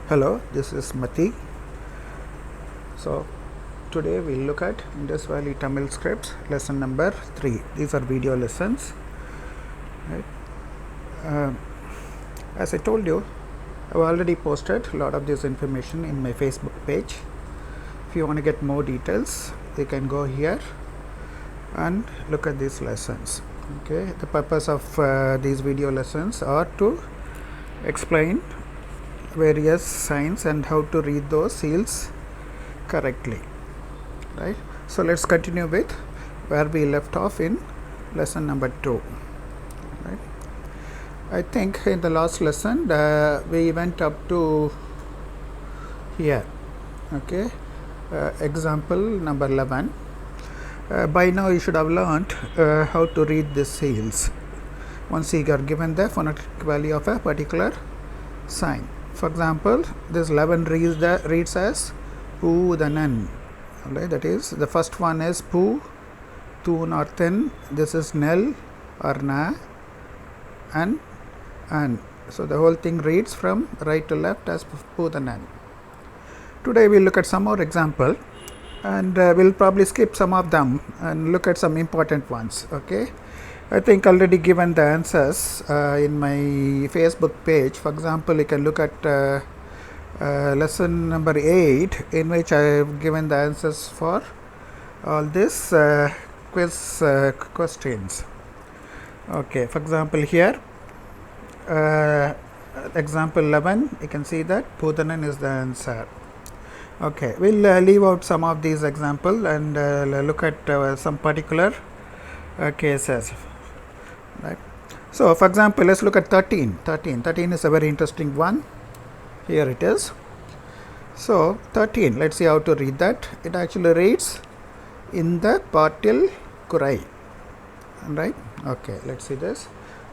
Hello, this is Mati. So today we'll look at Indus Valley Tamil scripts lesson number 3. These are video lessons. Right? As I told you, I've already posted a lot of this information in my Facebook page. If you want to get more details, you can go here and look at these lessons. Okay, the purpose of these video lessons are to explain various signs and how to read those seals correctly, right? So let's continue with where we left off in lesson number 2, right? I think in the last lesson we went up to here, okay, example number 11. By now you should have learned how to read these seals once you are given the phonetic value of a particular sign. For example, this 11 reads as pu the nun, right? That is, the first one is pu, tun or tin. This is nel or na, and an. So the whole thing reads from right to left as pu the nun. Today we'll look at some more example, and we'll probably skip some of them and look at some important ones. Okay, I think already given the answers in my Facebook page. For example, you can look at lesson number 8, in which I have given the answers for all these quiz questions. Okay, for example, here example 11, you can see that Pudanan is the answer. Okay, we'll leave out some of these examples and look at some particular cases. Right. So, for example, let's look at 13. 13 is a very interesting one. Here it is. So, 13, let's see how to read that. It actually reads in the partil kurai. Right? Okay, let's see this.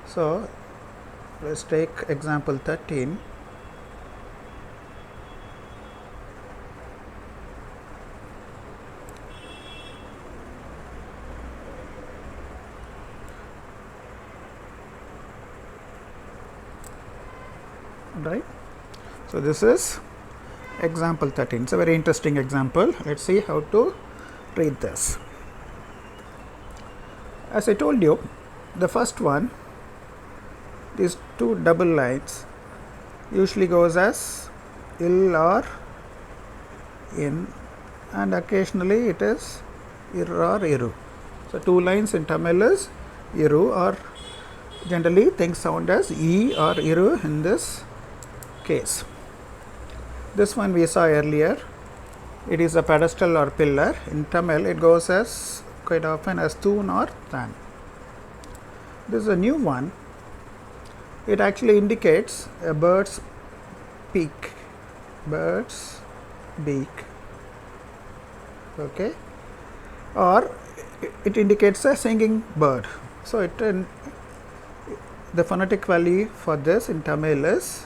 So, let's take example 13. Right. So this is example 13. It's a very interesting example. Let's see how to read this. As I told you, the first one, these two double lines, usually goes as il or in, and occasionally it is ir or iru. So two lines in Tamil is iru, or generally things sound as e or iru in this case. This one we saw earlier. It is a pedestal or pillar. In Tamil it goes as quite often as tun or tan. This is a new one. It actually indicates a bird's beak. Bird's beak. Okay. Or it indicates a singing bird. So the phonetic value for this in Tamil is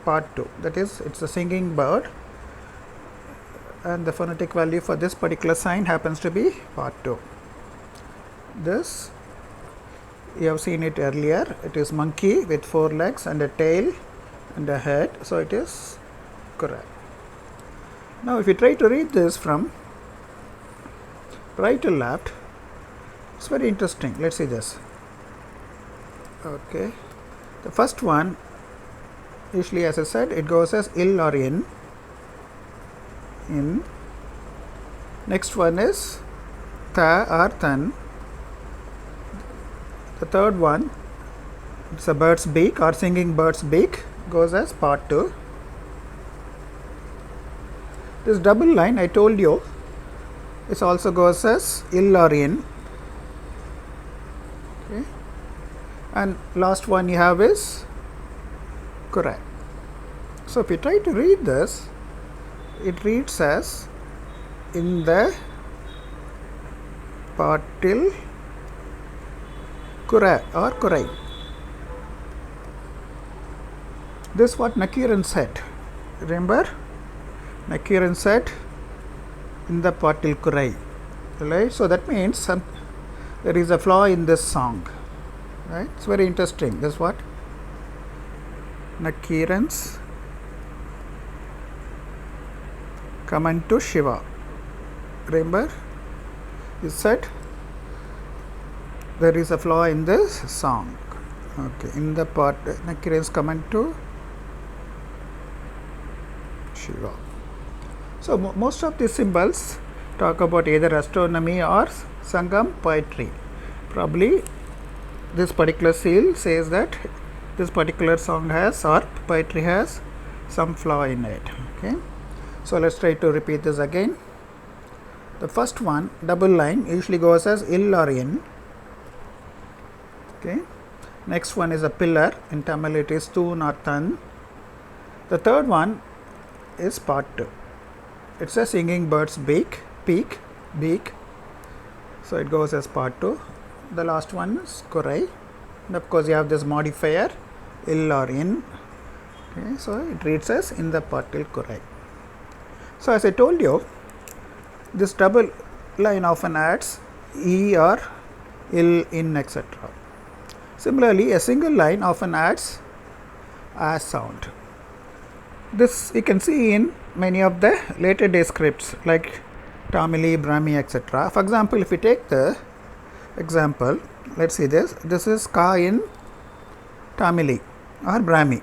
part 2, that is, it's a singing bird, and the phonetic value for this particular sign happens to be part 2. This, you have seen it earlier, it is monkey with 4 legs and a tail and a head, so it is correct. Now if you try to read this from right to left, it's very interesting. Let's see this. Okay, the first one, usually, as I said, it goes as il or in. Next one is ta or tan. The third one, it's a bird's beak or singing bird's beak, goes as part 2. This double line, I told you, it also goes as il or in. Okay. And last one you have is correct. So if you try to read this, it reads as in the partil kurai or kurai. This is what Nakiran said. Remember, Nakiran said in the partil kurai. Right? So that means there is a flaw in this song. Right? It's very interesting. This is what Nakiran's comment to Shiva. Remember, you said there is a flaw in this song. Okay, in the part, Nakir's comment to Shiva. So most of these symbols talk about either astronomy or Sangam poetry. Probably this particular seal says that this particular song has or poetry has some flaw in it. Okay, so let's try to repeat this again. The first one, double line, usually goes as ill or in. Okay, next one is a pillar, in Tamil it is tun or tan. The third one is part 2. It's a singing bird's beak, so it goes as part 2. The last one is kurai, and of course you have this modifier ill or in. Okay, so it reads as in the partil kurai. So as I told you, this double line often adds e or ill, in, etc. Similarly, a single line often adds a sound. This you can see in many of the later day scripts like Tamili, Brahmi, etc. For example, if we take the example, let's see this. This is ka in Tamili or Brahmi.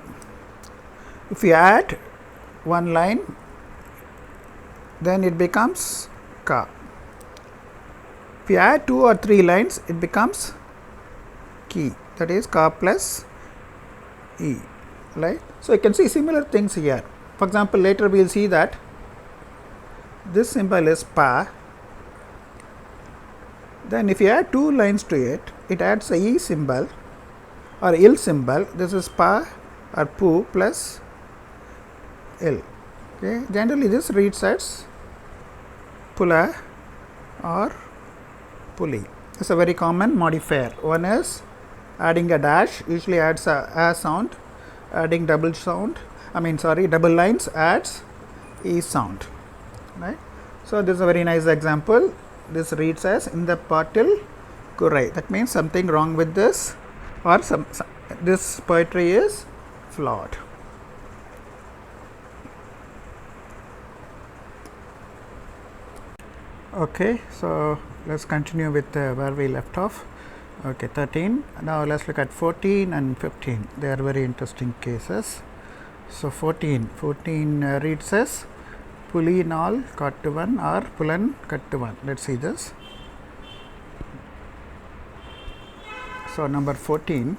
If you add one line, then it becomes ka. If you add 2 or 3 lines, it becomes ki. That is ka plus e. Right? So you can see similar things here. For example, later we will see that this symbol is pa. Then if you add 2 lines to it, it adds a e symbol or ill symbol. This is pa or pu plus ill. Okay. Generally this reads as pula or puli. It's a very common modifier. One is adding a dash, usually adds a sound. Adding double lines adds e sound, right? So this is a very nice example. This reads as in the partil kurai. That means something wrong with this, or this poetry is flawed. Okay, so let's continue with where we left off. Okay, 13. Now let's look at 14 and 15. They are very interesting cases. So 14 reads as Pulinal Kattuvan or Pulan Kattuvan. Let's see this. So number 14.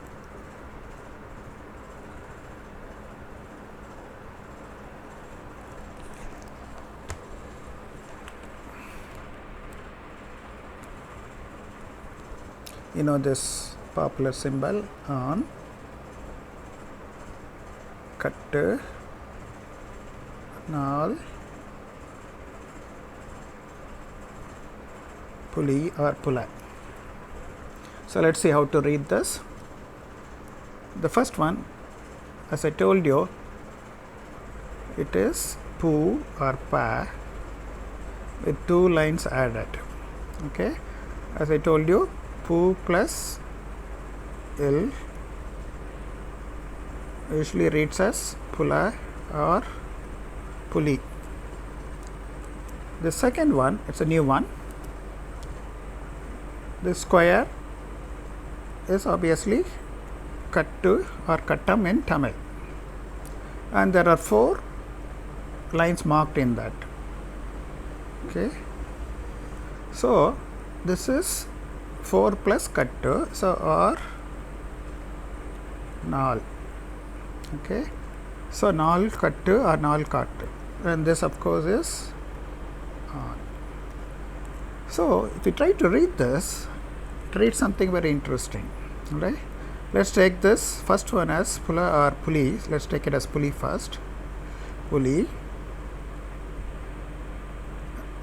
You know this popular symbol on Kattu, Nal, Puli or Pula. So let's see how to read this. The first one, as I told you, it is pu or pa with 2 lines added. Okay, as I told you, pu plus ill usually reads as pula or puli. The second one, it's a new one. The square is obviously kattu or kattam in Tamil, and there are 4 lines marked in that. Okay, so this is 4 plus kattu, so or nal. Okay, so nal kattu or nal kattu, and this of course is on. So if you try to read this, read something very interesting. Right? Let's take this first one as pula or puli. Let's take it as puli first. Puli.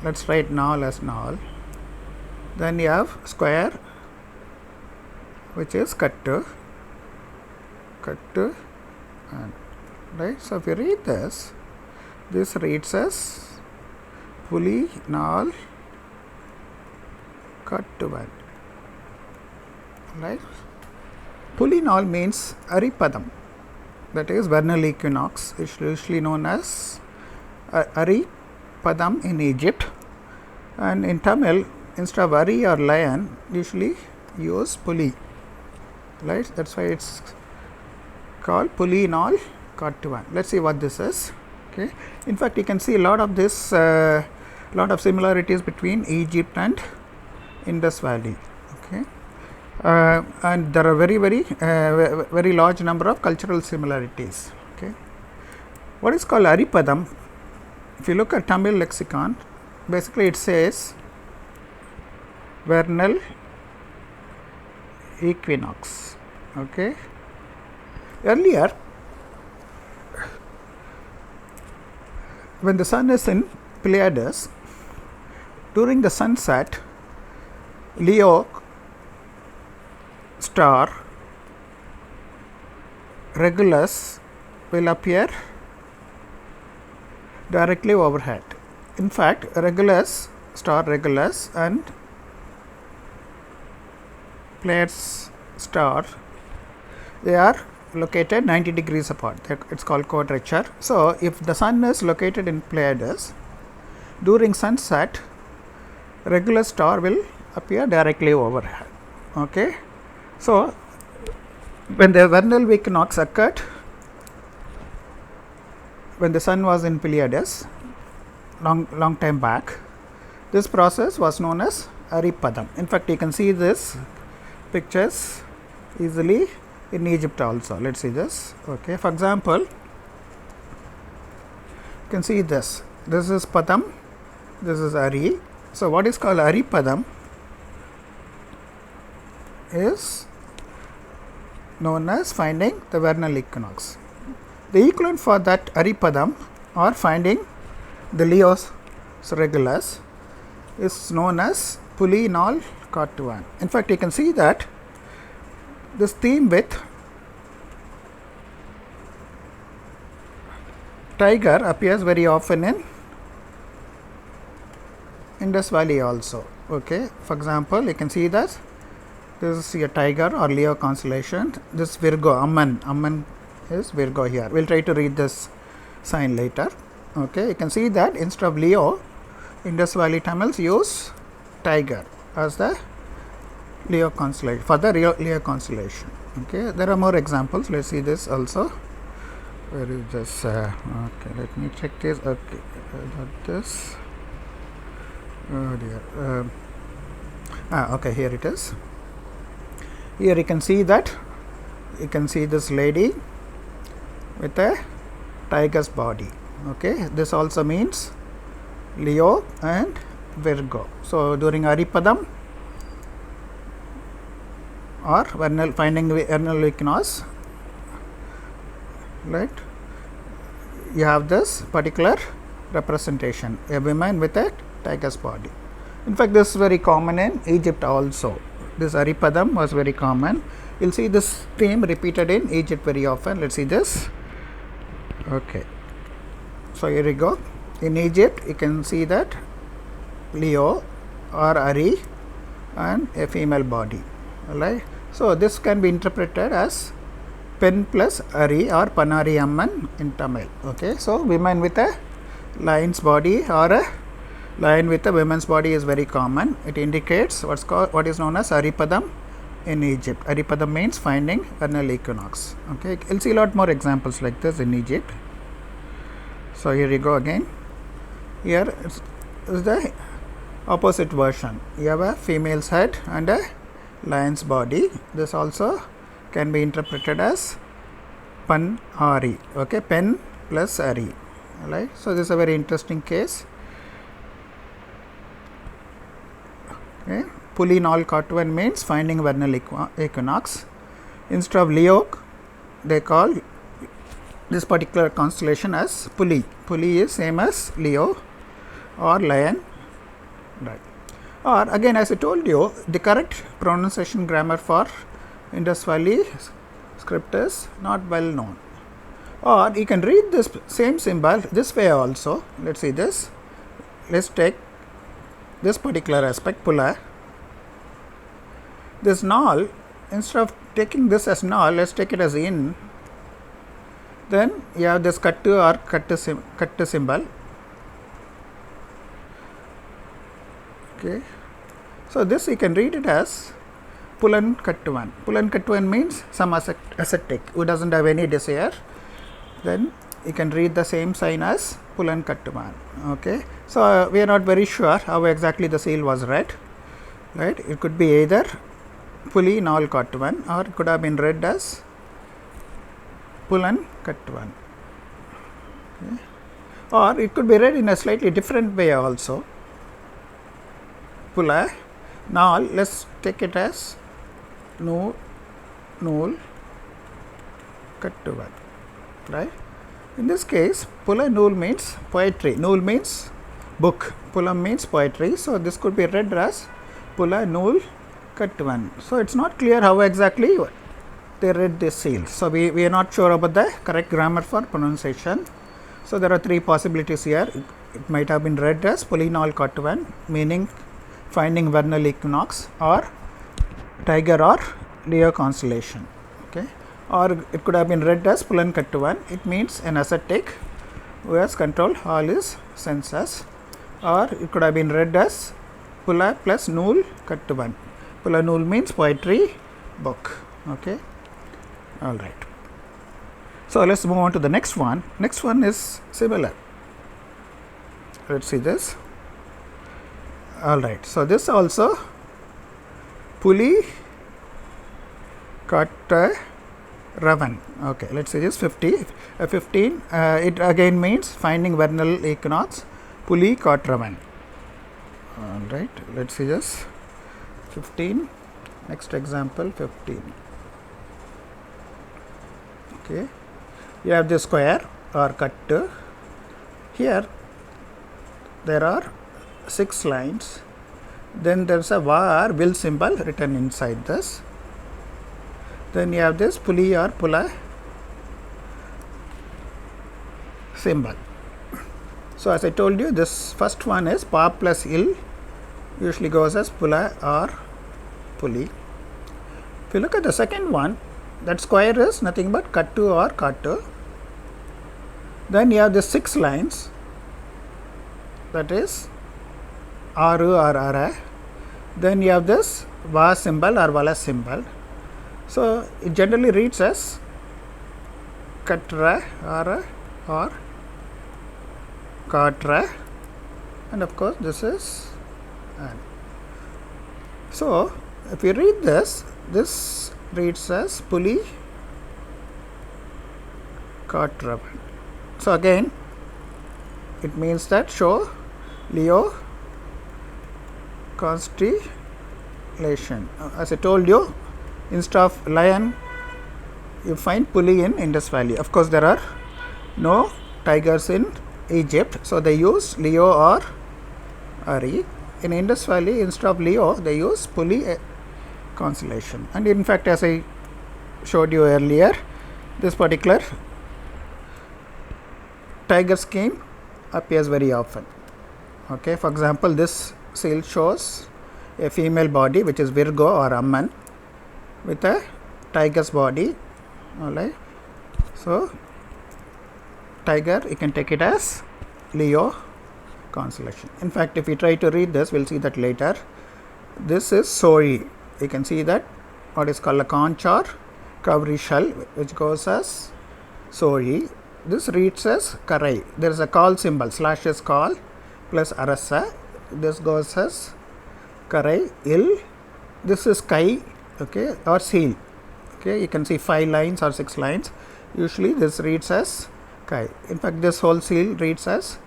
Let's write nal as nal. Then you have square, which is kattu, and right. So if you read this, this reads as puli nal kattuvan. Right? Pulinal means Aripadam, that is vernal equinox. It's usually known as Ari Padam in Egypt, and in Tamil instead of Ari or lion usually use Puli, right? That's why it's called Puli in all Kattuvan. Let's see what this is. Okay, in fact you can see a lot of this lot of similarities between Egypt and Indus Valley. Okay, and there are very large number of cultural similarities. Okay, what is called Aripadam, if you look at Tamil lexicon, basically it says vernal equinox. Okay, earlier when the sun is in Pleiades, during the sunset, Leo star Regulus will appear directly overhead. In fact, Regulus, star Regulus and Pleiades star, they are located 90 degrees apart. It's called quadrature. So, if the sun is located in Pleiades, during sunset, Regulus star will appear directly overhead. Okay. So, when the vernal equinox occurred, when the sun was in Pleiades, long time back, this process was known as Aripadam. In fact, you can see this pictures easily in Egypt also. Let's see this. Okay, for example, you can see this. This is Padam, this is Ari. So, what is called Aripadam is known as finding the vernal equinox. The equivalent for that Aripadam or finding the Leo's Regulus is known as Puli in all Kattuvan. In fact, you can see that this theme with tiger appears very often in Indus Valley also. Okay, for example, you can see that this is a tiger or Leo constellation. This Virgo, Amman is Virgo here. We'll try to read this sign later. Okay, you can see that instead of Leo, Indus Valley Tamils use tiger as the Leo constellation, for the Leo constellation. Okay, there are more examples. Let's see this also. Where is this? Okay, let me check this. Okay, got this. Oh dear. Okay, here it is. Here you can see that, you can see this lady with a tiger's body. Okay, this also means Leo and Virgo. So, during Aripadam or finding vernal equinox, right, you have this particular representation, a woman with a tiger's body. In fact, this is very common in Egypt also. This Aripadam was very common. You'll see this theme repeated in Egypt very often. Let's see this. Okay. So, here we go. In Egypt, you can see that Leo or Ari and a female body. Alright. So, this can be interpreted as Pen plus Ari or Panari Amman in Tamil. Okay. So, women with a lion's body or a lion with a woman's body is very common. It indicates what is known as Aripadam in Egypt. Aripadam means finding vernal equinox. Okay, you'll see a lot more examples like this in Egypt. So, here you go again. Here is the opposite version. You have a female's head and a lion's body. This also can be interpreted as Pan Ari. Okay, Pen plus Ari. Right. So, this is a very interesting case. Okay. Puli in all Kattuvan means finding vernal equinox. Instead of Leo, they call this particular constellation as Puli. Puli is same as Leo or lion. Right. Or again, as I told you, the correct pronunciation grammar for Indus Valley script is not well known. Or you can read this same symbol this way also. Let's see this. Let's take this particular aspect, Pula. This null, instead of taking this as null, let's take it as in. Then you have this kattu or kattu symbol. Okay. So this you can read it as Pulan Kattuvan. Pulan Kattuvan means some ascetic who doesn't have any desire. Then you can read the same sign as Pulan Kattuvan. Okay. So we are not very sure how exactly the seal was read. Right. It could be either Puli Nal Kattuvan, or it could have been read as Pulan Kattuvan. Okay. Or it could be read in a slightly different way also. Pula Nal, let's take it as Nool Kattuvan. Right. In this case, Pula Nool means poetry. Nool means book. Pulam means poetry. So this could be read as Pula Nool Kattuvan. So it's not clear how exactly they read this seal. So we are not sure about the correct grammar for pronunciation. So there are three possibilities here. It might have been read as Pulinal Kattuvan, meaning finding vernal equinox, or tiger or Leo constellation. Okay. Or it could have been read as Pulan Kattuvan. It means an ascetic who has controlled all his senses. Or it could have been read as Pula plus Nool Kattuvan. Pula Nool means poetry book. Okay. All right. So let's move on to the next one. Next one is similar. Let's see this. All right. So this also Puli Ravan. Okay. Let's see this 15. It again means finding vernal equinox. Puli Ravan. All right. Let's see this 15. Next example 15. Okay. You have the square or cut. Here there are 6 lines. Then there is a va or will symbol written inside this. Then you have this Puli or Pula symbol. So as I told you, this first one is Pa plus Il, usually goes as Pula or Puli. If you look at the second one, that square is nothing but Kattu or Kattu. Then you have the 6 lines, that is Aru or Ara. Then you have this Va symbol or Vala symbol. So it generally reads as Katra or Katra, and of course this is An. So if you read this reads as Puli Katravan. So again it means that show Leo constellation. As I told you, instead of lion you find Puli in Indus Valley. Of course there are no tigers in Egypt, so they use Leo or Ari. In Indus Valley, instead of Leo they use Puli constellation. And in fact, as I showed you earlier, this particular tiger scheme appears very often. Okay, for example, this seal shows a female body which is Virgo or Amman with a tiger's body. Alright, so tiger, you can take it as Leo constellation. In fact, if we try to read this, we'll see that later. This is Sori. You can see that what is called a conch or cowrie shell, which goes as Sori. This reads as Karai. There is a call symbol, slash is call plus Arasa. This goes as Karai Il. This is Kai, okay, or seal. Okay, you can see 5 lines or 6 lines. Usually this reads as Kai. In fact, this whole seal reads as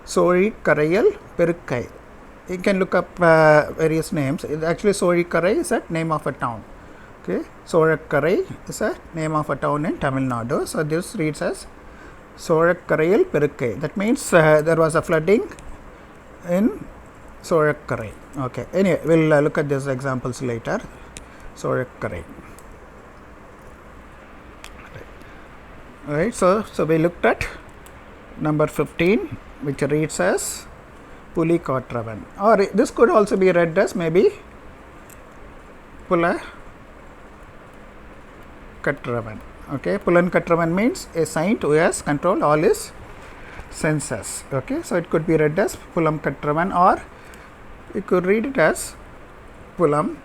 Sori Karayal Perukkai. You can look up various names. Actually, Sori Karai is a name of a town. Okay, Sorakkarai is a name of a town in Tamil Nadu. So this reads as Sorakkarayil Perukkai. That means there was a flooding in Sorakkarai. Okay, anyway, we'll look at these examples later. Sorakkarai. Alright, so we looked at number 15, which reads as Puli Katravan, or this could also be read as maybe Pula Katravan. Okay, Pulan Katravan means a saint who has controlled all his senses. Okay, so it could be read as Pulam Katravan, or you could read it as Pulam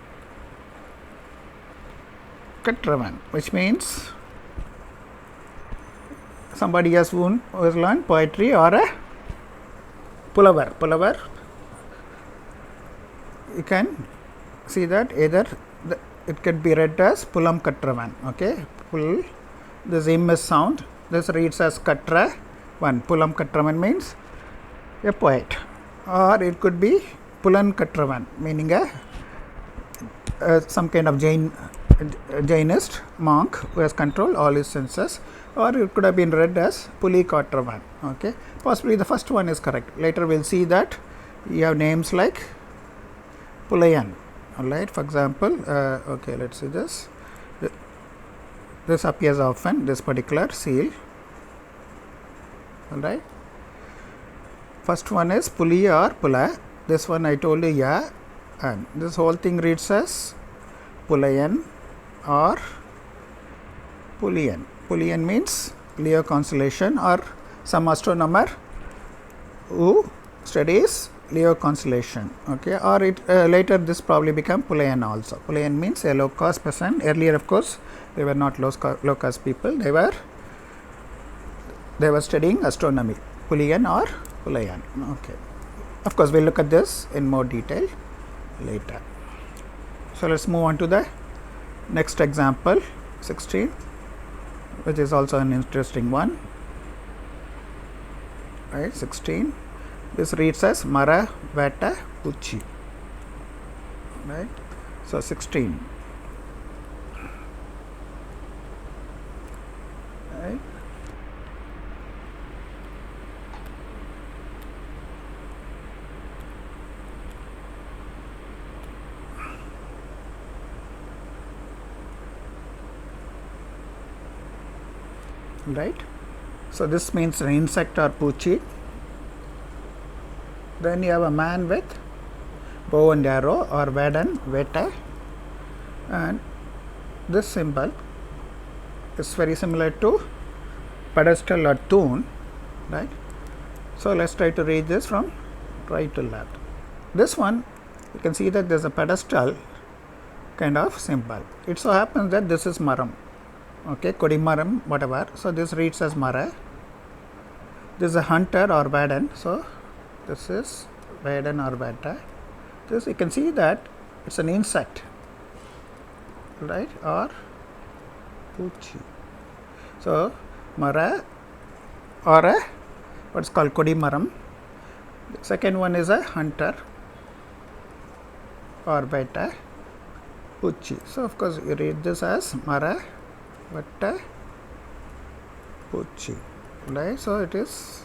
Katravan, which means somebody who has learned poetry, or a Pulavar. Pulavar, you can see that either it could be read as Pulam Katravan. Okay, Pul, this M is sound. This reads as Katra one. Pulam Katravan means a poet, or it could be Pulan Katravan, meaning some kind of Jainist monk who has controlled all his senses, or it could have been read as Puli Katravan. Okay, possibly the first one is correct. Later we will see that you have names like Pulayan. Alright, for example, okay, let's see this. This appears often, this particular seal. Alright, first one is Puli or Pula. This one I told you, yeah, and this whole thing reads as Pulayan or Pulian. Pulian means Leo constellation, or some astronomer who studies Leo constellation. Okay, or it later this probably become Pulayan also. Pulayan means a low caste person. Earlier, of course, they were not low caste people. They were studying astronomy. Pulian or Pulayan. Okay, of course we'll look at this in more detail later. So let's move on to the next example, 16, which is also an interesting one. Right, 16. This reads as Mara Vata Puchi. Right, so 16. Right. Right, so this means an insect or Puchi. Then you have a man with bow and arrow, or Vedan, Veta, and this symbol is very similar to pedestal or tune. Right, so let's try to read this from right to left. This one, you can see that there is a pedestal kind of symbol. It so happens that this is Maram. Okay, Kodimaram, whatever. So this reads as Mara. This is a hunter or Vadan. So this is Vadan or Vata. This you can see that it's an insect, right, or Puchi. So Mara or a what's called Kodimaram. The second one is a hunter or Vata, Puchi. So of course you read this as Mara Vata Puchi. Right, so it is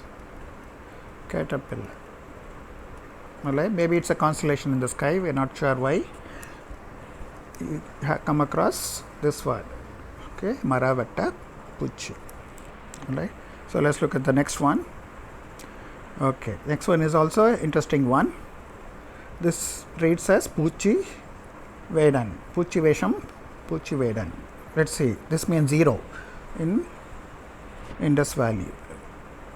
caterpillar. Right, maybe it's a constellation in the sky. We are not sure why you have come across this word. Okay, Mara Vata Puchi. Right, so let's look at the next one. Okay, next one is also an interesting one. This reads as Puchi Vedan. Puchi Vesham, Puchi Vedan. Let's see, this means 0 in Indus Valley.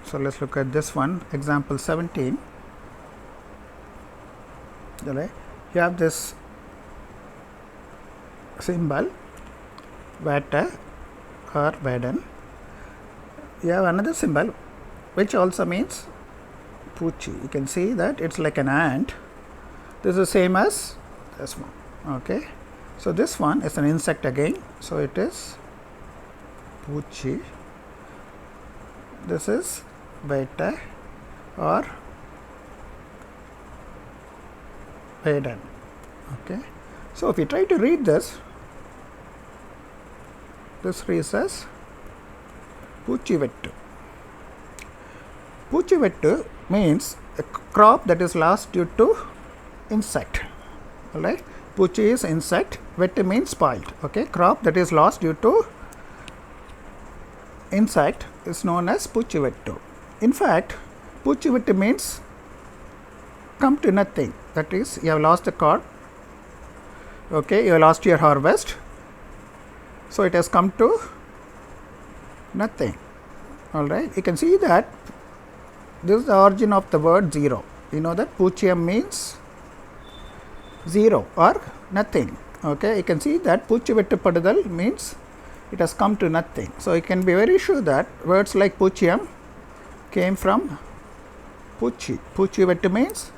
So let's look at this one, example 17. You have this symbol Vata or Vedan. You have another symbol which also means Puchi. You can see that it's like an ant. This is the same as this one. Okay, so this one is an insect again. So it is Puchi. This is Vata or Vedan. Okay, so if you try to read this, this reads as Puchivettu. Puchivettu means a crop that is lost due to insect. Alright, Puchi is insect, Vettu means spoiled. Okay, crop that is lost due to insect is known as Puchivettu. In fact, Puchivettu means come to nothing. That is, you have lost the crop. Okay, you have lost your harvest. So it has come to nothing. Alright, you can see that this is the origin of the word 0. You know that Puchiam means 0 or nothing. Okay, you can see that Puchi Vettu Padudal means it has come to nothing. So you can be very sure that words like Puchiyam came from Puchi. Puchi Vettu means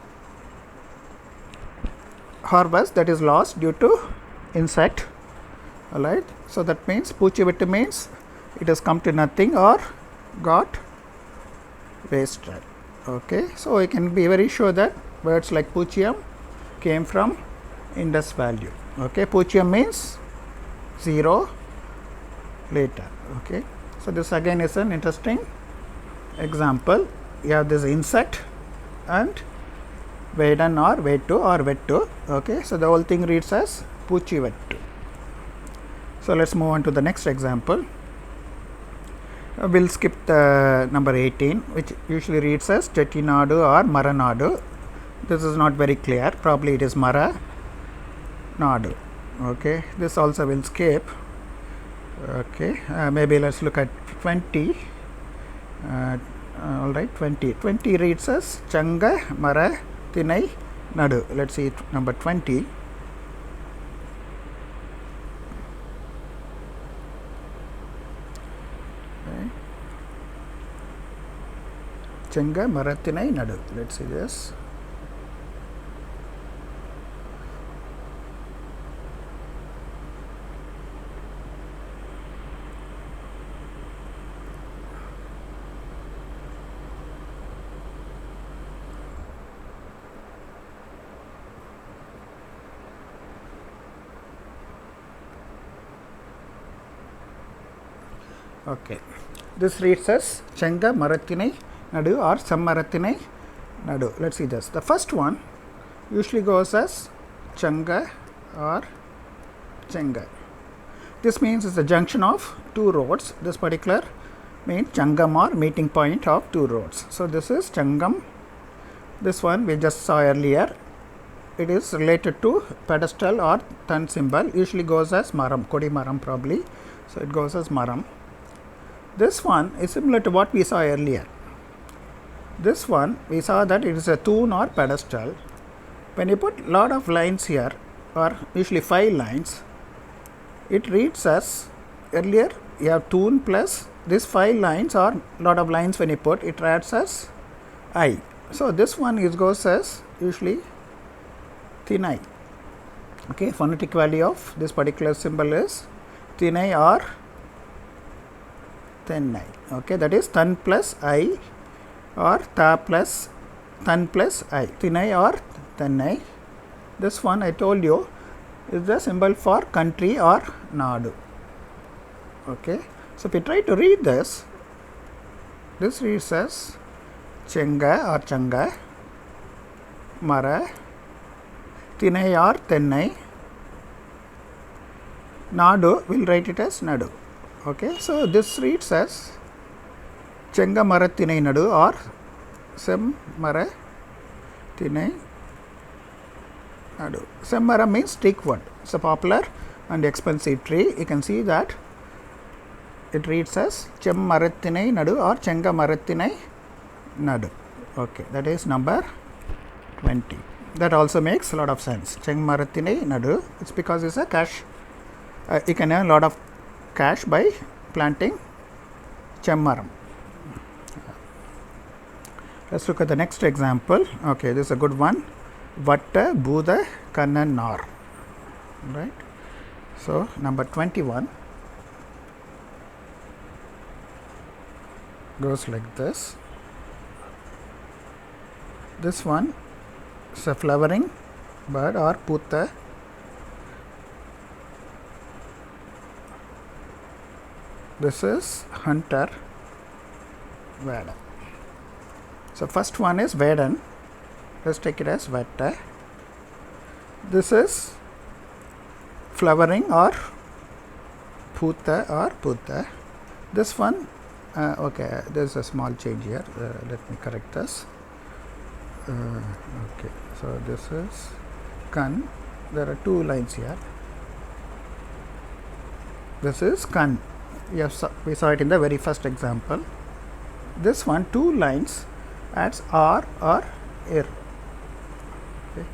harvest that is lost due to insect. Alright, so that means Puchi Vettu means it has come to nothing or got wasted. Okay, so you can be very sure that words like Puchiyam came from Indus value. Okay, Puchiyam means 0 later. Okay, so this again is an interesting example. You have this insect and Vedan or Vetu or Vettu. Okay, so the whole thing reads as Puchi Vettu. So let's move on to the next example. We'll skip the number 18, which usually reads as Chettinadu or Maranadu. This is not very clear. Probably it is Maranadu. Okay, this also will skip. Okay, maybe let's look at 20. All right, 20. 20 reads as Changa Mara Tinai Nadu. Let's see number 20. Changa Maratinai Nadu. Let's see this. Okay, this reads as Changa Maratinai Nadu or Sammaratinai Nadu. Let's see this. The first one usually goes as Changa or Changa. This means it's the junction of two roads. This particular means Changam or meeting point of two roads. So this is Changam. This one we just saw earlier. It is related to pedestal or thun symbol. Usually goes as Maram, Kodi Maram probably. So it goes as Maram. This one is similar to what we saw earlier. This one we saw that it is a tune or pedestal. When you put lot of lines here, or usually 5 lines, it reads as earlier you have tune plus this 5 lines or lot of lines when you put it adds as I. So this one goes as usually Thinai. Okay, phonetic value of this particular symbol is Thinai or Thenai. Okay, that is Than plus I or Ta plus Than plus I. Thinai or Thenai. This one I told you is the symbol for country or Nadu. Okay, so if we try to read this, this reads as Chenga or Changa, Mara, Thinai or Thenai, Nadu, we'll write it as Nadu. Okay, so this reads as Chenga Mara Thinai Nadu or Sem Mara Thinai Nadu. Sem Mara means teak wood. It's a popular and expensive tree. You can see that it reads as Chem Marathinai Nadu or Chenga Marathinai Nadu. Okay, that is number 20. That also makes a lot of sense. Cheng Marathinai Nadu. It's because it's a cash. You can earn a lot of cash by planting Chemmaram. Let's look at the next example. Okay, this is a good one. Vatta Buddha Kannan Nar. Right. So number 21 goes like this. This one is a flowering bird or putta. This is hunter Veda. So first one is Vedan. Let's take it as Vetta. This is flowering or Putta or Putta. This one, okay, there's a small change here. Let me correct this. Okay, so this is Kan. There are 2 lines here. This is Kan. Yes, we saw it in the very first example. This one, 2 lines adds R or Ir. Okay.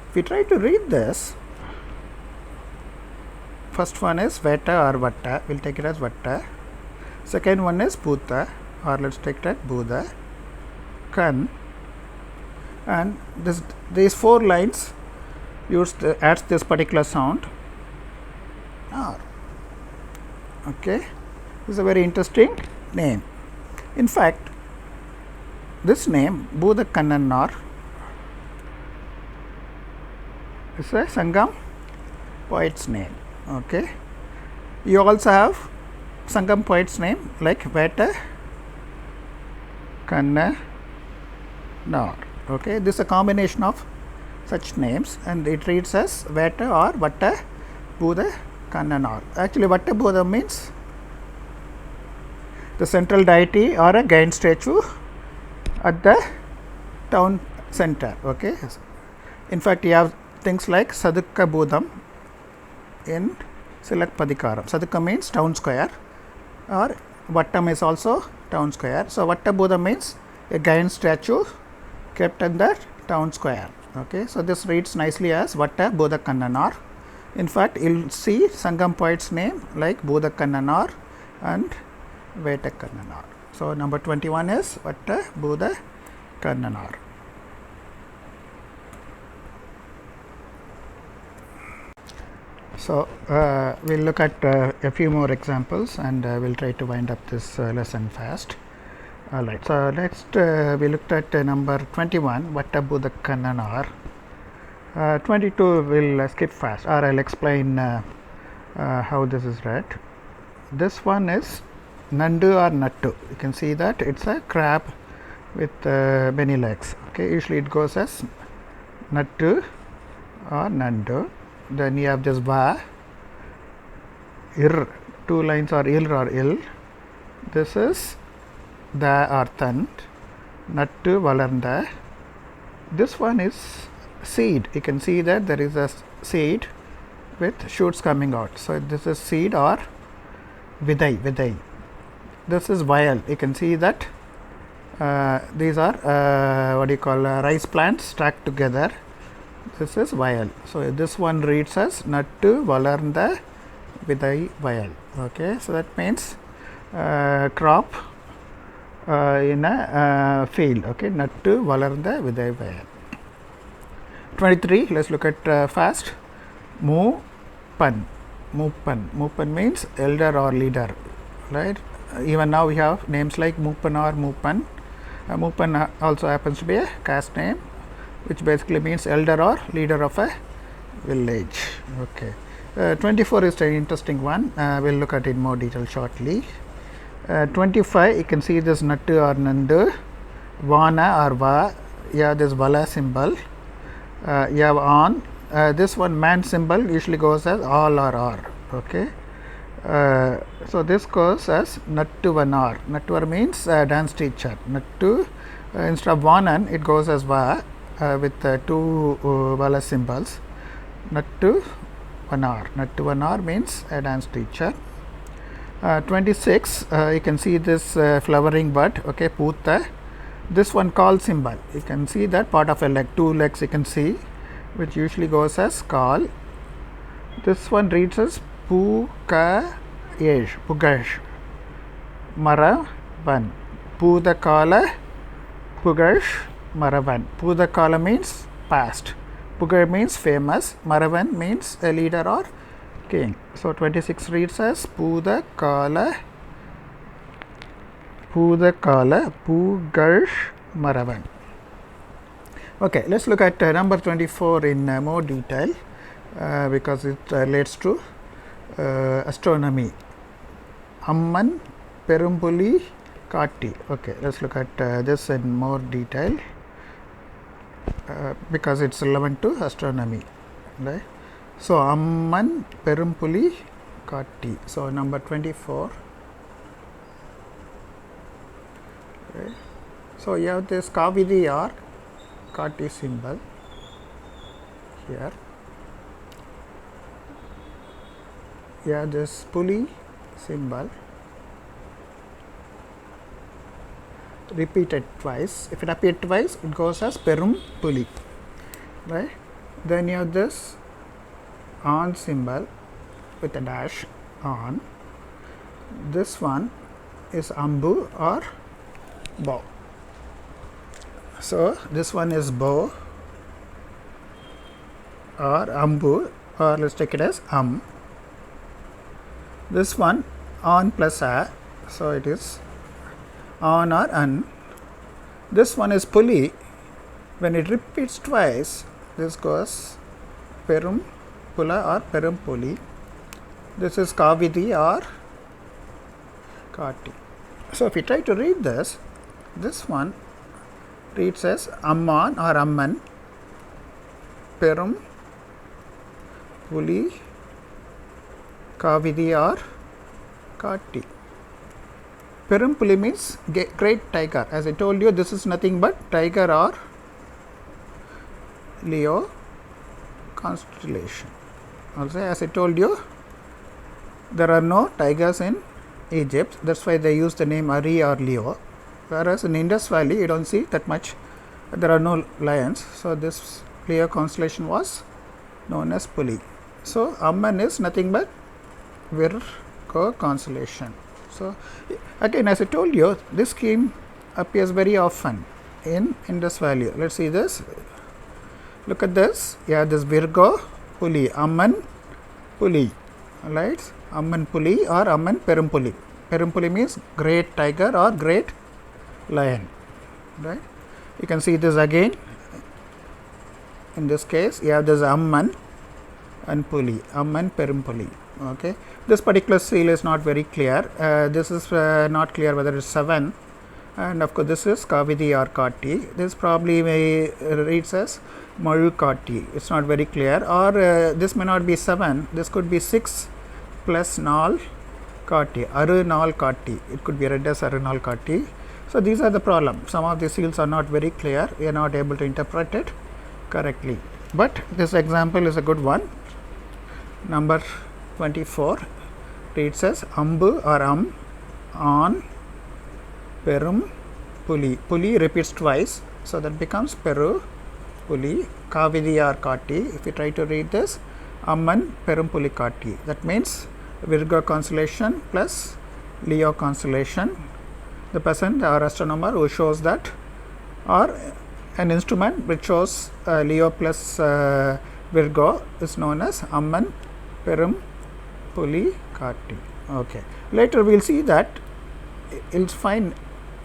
If we try to read this, first one is Veta or Vatta, we'll take it as Vatta. Second one is Bhuta, or let's take it as Buddha, Kan, and these 4 lines adds this particular sound R. Okay, this is a very interesting name. In fact, this name Buddha Kannanar is a Sangam poet's name. Okay, you also have Sangam poet's name like Veta Kannanar. Okay, this is a combination of such names, and it reads as Veta or Vatta Buddha Kannanar. Actually, Vatta Buddha means the central deity or a giant statue at the town center. Okay, in fact, you have things like Sadukka Budham in Silakpadikaram. Sadukka means town square, or Vattam is also town square. So, Vatta Buddha means a giant statue kept in the town square. Okay, so this reads nicely as Vatta Buddha Kannanar. In fact, you will see Sangam poet's name like Buddha Kannanar and Veta Kannanar. So, number 21 is Vatta Buddha Kannanar. So, we will look at a few more examples, and we will try to wind up this lesson fast. Alright, so next we looked at number 21, Vatta Buddha Kannanar. 22 will skip fast, or I will explain how this is read. This one is Nandu or Nattu. You can see that it is a crab with many legs. Okay, usually it goes as Nattu or Nandu. Then you have this Va, Ir, 2 lines are Il or Il. This is Da or Tan, Nattu Valarnda. This one is seed. You can see that there is a seed with shoots coming out. So, this is seed or Vidai. This is Vial. You can see that these are what do you call rice plants stacked together. This is Vial. So, this one reads as Nattu Valarnda Vidai Vial. Okay, so that means crop in a field. Okay, Nattu Valarnda Vidai Vial. 23, let us look at fast. Moopan. Moopan means elder or leader, right? Even now we have names like Moopan or Moopan. Moopan also happens to be a caste name, which basically means elder or leader of a village. Okay. 24 is an interesting one. We will look at it in more detail shortly. 25, you can see this Nattu or Nandu, Vana or Va. You have this Vala symbol. You have On. This one man symbol usually goes as All or Or. Okay. So, this goes as Nattuvanar. Nattuvar means dance teacher. Nattu, instead of Vanan, it goes as Va with 2 Vala symbols. Nattuvanar. Nattuvanar means a dance teacher. 26, you can see this flowering bud. Okay, Puta. This one call symbol. You can see that part of a leg, 2 legs you can see, which usually goes as call. This one reads as Pugash, Maravan. Pudakala, Pugash, Maravan. Pudakala means past. Pugar means famous. Maravan means a leader or king. So, 26 reads as Pudakala, Pugarsh, Maravan. Okay, let us look at number 24 in more detail because it relates to astronomy. Amman Perumpuli Katti. Okay, let us look at this in more detail because it is relevant to astronomy. Right? So, Amman Perumpuli Katti. So, number 24. Okay. So, you have this Kaviri or Katti symbol here. You have this Puli symbol repeated twice. If it appeared twice, it goes as Perum Puli, right? Then you have this on symbol with a dash on. This one is ambu or bow. So this one is bow or ambu, or let's take it as This one on plus a, so it is on or an. This one is puli. When it repeats twice, this goes perum pula or perum puli. This is kavidi or kati. So if we try to read this one reads as amman or amman, perum puli, kavidi or kati. Perum puli means great tiger. As I told you, this is nothing but tiger or Leo constellation. Also, as I told you, there are no tigers in Egypt. That's why they use the name Ari or Leo. Whereas in Indus Valley, you don't see that much. There are no lions. So this Leo constellation was known as Puli. So Amman is nothing but Virgo constellation. So again, as I told you, this scheme appears very often in Indus Valley. Let's see this. Look at this. Yeah, this Virgo Puli, Amman Puli, right? Amman Puli or Amman Perum Puli. Perum Puli means great tiger or great lion, right? You can see this again. In this case, you have this Amman and Puli, Amman Perum Puli. Okay, this particular seal is not very clear. This is not clear whether it's 7, and of course this is Kavidi or Kati. This probably may reads as Maru Kati. It's not very clear, or this may not be 7. This could be 6 plus Nal Kati, Aru Nal Kati. It could be read as Aru Nal Kati. So these are the problem. Some of the seals are not very clear. We are not able to interpret it correctly. But this example is a good one. Number 24 reads as Ambu or on Perum Puli. Puli repeats twice, so that becomes Peru Puli, Kavidi or Kati. If you try to read this, Amman Perum Puli Kati. That means Virgo constellation plus Leo constellation. The person or astronomer who shows that, or an instrument which shows Leo plus Virgo is known as Amman Perum Puli Kati. Okay. Later we will see that you will find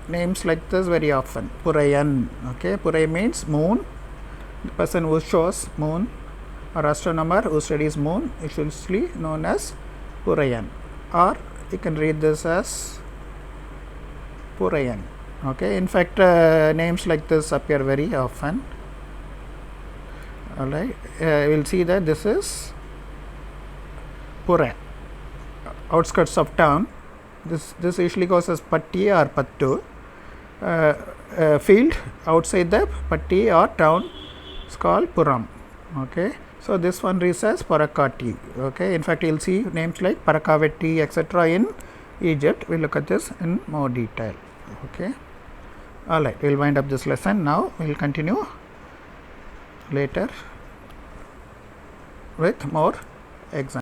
names like this very often. Purayan. Okay. Puray means moon. The person who shows moon or astronomer who studies moon is usually known as Purayan, or you can read this as Purayan. Okay. In fact, names like this appear very often. Alright. We will see that this is Pura, outskirts of town. This usually goes as Patti or Pattu. Field outside the Patti or town is called Puram. Okay. So this one reads as Parakati. Okay. In fact, you will see names like Parakaveti, etc. in Egypt. We will look at this in more detail. Okay. Alright, we will wind up this lesson now. We will continue later with more examples.